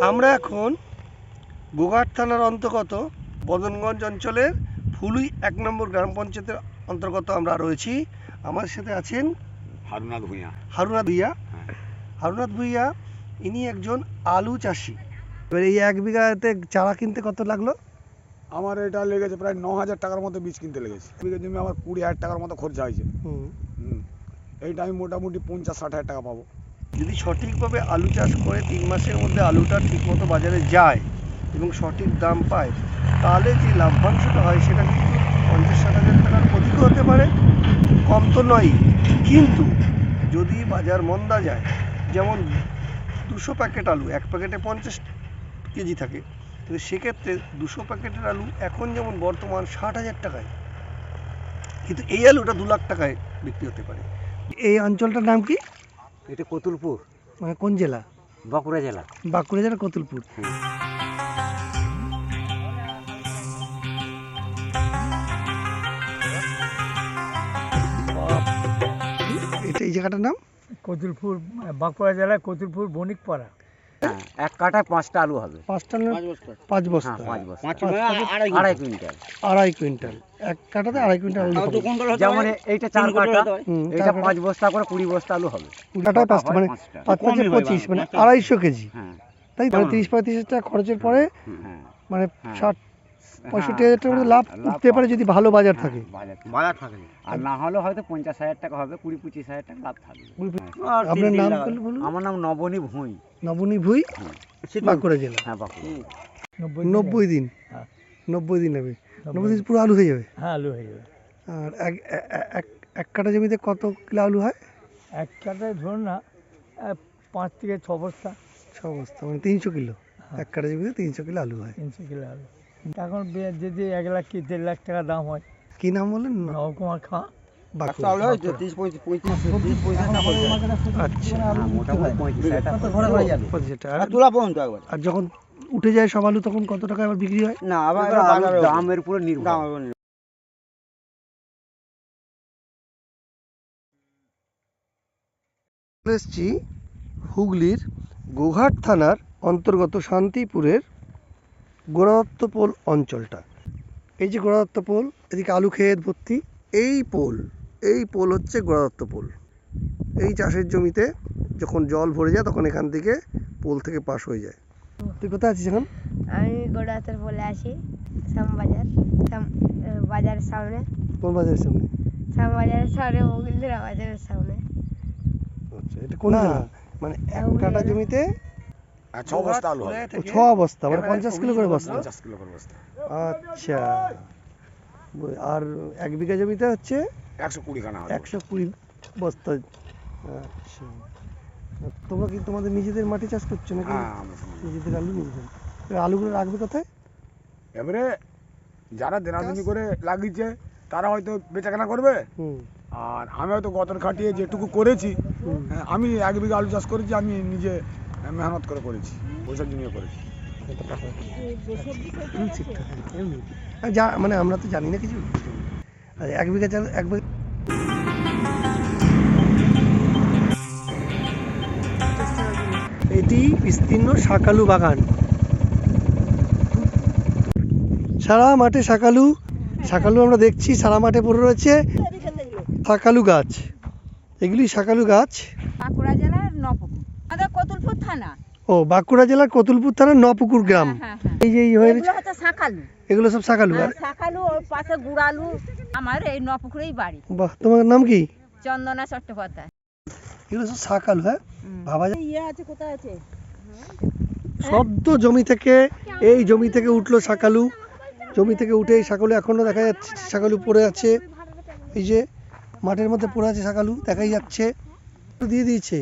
আমরা এখন গোঘাট থানার অন্তর্গত বদনগঞ্জ অঞ্চলের ফুলুই 1 নম্বর গ্রাম পঞ্চায়েতের অন্তর্গত আমরা রয়েছি। আমার সাথে আছেন হারুনাথ ভুঁইয়া। ইনি একজন আলু চাষি। এবার এই 1 বিঘাতে চারা কিনতে কত লাগলো? আমার এটা লেগেছে প্রায় 9,000 টাকার মতো বীজ কিনতে লেগেছে। বিঘা জমি আমার 20,000 টাকার মতো খরচা হয়েছে। এইটা আমি মোটামুটি 50-60,000 টাকা পাবো যদি সঠিকভাবে আলু চাষ করে 3 মাসের মধ্যে আলুটা ঠিকমতো বাজারে যায় এবং সঠিক দাম পায়, তাহলে যে লাভ্যাংশটা হয় সেটা কিন্তু 50-60,000 টাকার অধিক হতে পারে, কম তো নয়। কিন্তু যদি বাজার মন্দা যায়, যেমন 200 প্যাকেট আলু, 1 প্যাকেটে 50 কেজি থাকে, কিন্তু সেক্ষেত্রে 200 প্যাকেটের আলু এখন যেমন বর্তমান 60,000 টাকায়, কিন্তু এই আলুটা 2 লাখ টাকায় বিক্রি হতে পারে। এই অঞ্চলটার নাম কি? এটা কতুলপুর। মানে কোন জেলা? বাঁকুড়া জেলা। বাঁকুড়া জেলা কতুলপুর। এটা এই জায়গাটার নাম কতুলপুর, বাঁকুড়া জেলায় কতুলপুর বণিকপাড়া। এক কাঠায় 5টা আলু হবে। 5 বস্তা। 5 বস্তা। 2.5 কুইন্টাল। 2.5 কুইন্টাল। 1 কাঠাতে 2.5 কুইন্টাল আলু হবে। যেমন এইটা 4 কাঠা, এটা 5 বস্তা করে 20 বস্তা আলু হবে। কাঠায় 5টা, মানে 5 × 5 = 25, মানে 250 কেজি। তাই মানে 30-35 টাকা খরচের পরে মানে 60-65,000 টাকার মতো লাভ উঠতে পারে যদি ভালো বাজার থাকে। বাজার থাকে। আর না হলে হয়তো 50,000 টাকা হবে, 20-25,000 টাকা লাভ থাকবে। আপনার নাম বলুন। আমার নাম নবনী ভুঁই। নবনী ভুঁই, বাঁকুড়া জেলা। হ্যাঁ, বাঁকুড়া। 90 দিন। 90 দিন হবে। 90 দিন পুরো আলু হয়ে যাবে। হ্যাঁ, আলু হয়ে যাবে। আর এক কাঠা জমিতে কত কিলো আলু হয়? 1 কাঠায় ধরুন না 5 থেকে 6 বস্তা। 6 বস্তা, মানে 300 কিলো। 1 কাঠা জমিতে 300 কিলো আলু হয়। 300 কিলো আলু। এখন যদি 1 লাখ কি 1.5 লাখ টাকা দাম হয়। কি নাম বলেন? নবকুমার খাঁ। বাঁকুড়া। আচ্ছা, মোটামুটি 35,000 টাকা। আর যখন উঠে যায় সব আলু তখন কত টাকা আবার বিক্রি হয়? না, আবার দামের উপরে নির্ভর। এসেছি হুগলির গোঘাট থানার অন্তর্গত শান্তিপুরের গোড়াদত্তপোল অঞ্চলটা। এই যে গোড়াদত্তপোল, এদিকে আলু ক্ষেত ভর্তি। এই পোল হচ্ছে গোড়াদত্তপোল। এই চাষের জমিতে যখন জল ভরে যায় তখন এখান থেকে পোল থেকে পাস হয়ে যায়। তুই কোথায় আছিস এখন? আমি গোড়াদত্তর পোলে আছি, শ্যামবাজার বাজারের সামনে। কোন বাজারের সামনে? শ্যামবাজারের সামনে, মুগিলদরা বাজারের সামনে। আচ্ছা, এটা কোন জেলা? মানে 1 কাঠা জমিতে 6 বস্তা আলু হবে। 6 বস্তা, মানে 50 কিলো করে বস্তা। 50 কিলো করে বস্তা। আচ্ছা, আর 1 বিঘা জমিতে হচ্ছে 120 খানা হবে। 120 বস্তা। আচ্ছা, তোমরা কি তোমাদের নিজেদের মাটি চাষ করছো নাকি? হ্যাঁ, আমরা নিজেদের আলু নিজেদের। আলুগুলো রাখবে কোথায়? এবারে যারা দেনাদনি করে লাগিয়েছে তারা হয়তো বেচাকেনা করবে। আর আমি হয়তো গতর খাটিয়ে যেটুকু করেছি, আমি 1 বিঘা আলু চাষ করেছি, আমি নিজে মেহনত করে করেছি, পয়সা জমিয়ে করেছি। মানে আমরা তো জানি না কিছু। 1 বিঘা চাল 1 বিঘা। এটি বিস্তীর্ণ শাকালু বাগান। সারা মাঠে শাকালু আমরা দেখছি, সারা মাঠে পড়ে রয়েছে শাকালু গাছ। এগুলি শাকালু গাছ। বাঁকুড়া জেলার নপুকুর, আমাদের কতুলপুর থানা। ও, বাঁকুড়া জেলার কতুলপুর থানার নপুকুর গ্রাম। এই যে এগুলো হচ্ছে শাকালু। এগুলো সব শাকালু। শাকালু, ওর পাশে গুড়ালু। আমার এই নপুকুরেই বাড়ি। বাহ, তোমার নাম কি? চন্দনা চট্টোপাধ্যায়। এগুলো সব শাকালু। হ্যাঁ, ভাবা যায়। আছে, কোথায় আছে? সদ্য জমি থেকে, এই জমি থেকে উঠলো শাকালু। জমি থেকে উঠে এই শাকালু এখনো দেখা যাচ্ছে, শাকালু পড়ে আছে। এই যে মাঠের মধ্যে পড়ে আছে শাকালু, দেখাই যাচ্ছে। দিয়ে দিয়েছে।